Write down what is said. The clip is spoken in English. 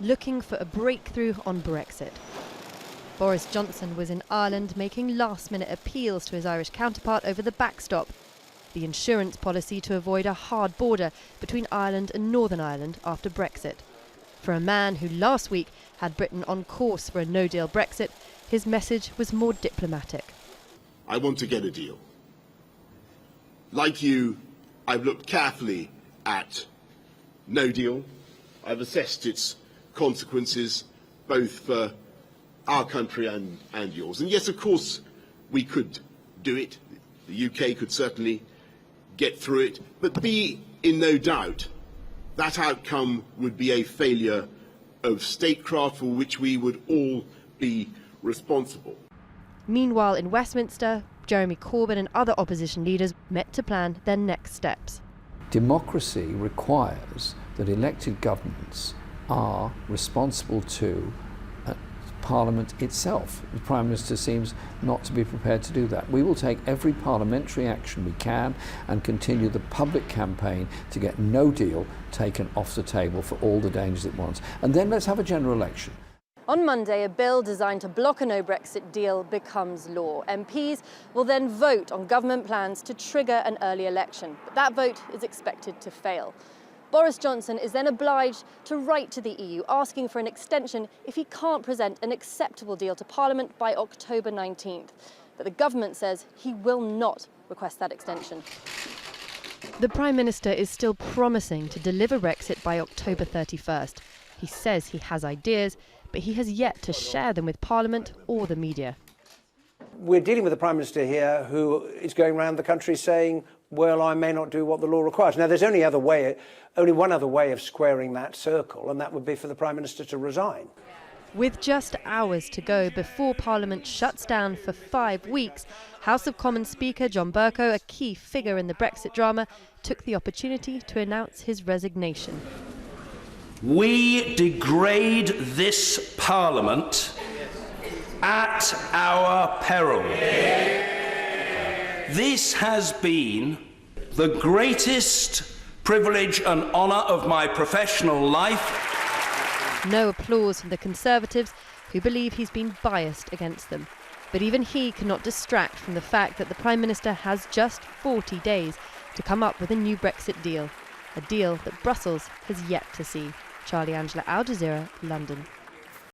looking for a breakthrough on Brexit. Boris Johnson was in Ireland making last-minute appeals to his Irish counterpart over the backstop, the insurance policy to avoid a hard border between Ireland and Northern Ireland after Brexit. For a man who last week had Britain on course for a no-deal Brexit, his message was more diplomatic. I want to get a deal. Like you, I've looked carefully at no deal. I've assessed its consequences both for our country and yours. And yes, of course, we could do it. The UK could certainly get through it. But be in no doubt, that outcome would be a failure of statecraft for which we would all be responsible. Meanwhile, in Westminster, Jeremy Corbyn and other opposition leaders met to plan their next steps. Democracy requires that elected governments are responsible to Parliament itself. The Prime Minister seems not to be prepared to do that. We will take every parliamentary action we can and continue the public campaign to get no deal taken off the table for all the dangers it wants. And then let's have a general election. On Monday, a bill designed to block a no-Brexit deal becomes law. MPs will then vote on government plans to trigger an early election. But that vote is expected to fail. Boris Johnson is then obliged to write to the EU asking for an extension if he can't present an acceptable deal to Parliament by October 19th. But the government says he will not request that extension. The Prime Minister is still promising to deliver Brexit by October 31st. He says he has ideas, but he has yet to share them with Parliament or the media. We're dealing with a Prime Minister here who is going around the country saying, well, I may not do what the law requires. Now, there's only one other way of squaring that circle, and that would be for the Prime Minister to resign. With just hours to go before Parliament shuts down for 5 weeks, House of Commons Speaker John BERCOW, a key figure in the Brexit drama, took the opportunity to announce his resignation. We degrade this Parliament at our peril. This has been the greatest privilege and honour of my professional life. No applause from the Conservatives, who believe he's been biased against them. But even he cannot distract from the fact that the Prime Minister has just 40 days to come up with a new Brexit deal, a deal that Brussels has yet to see. Charlie Angela, Al Jazeera, London.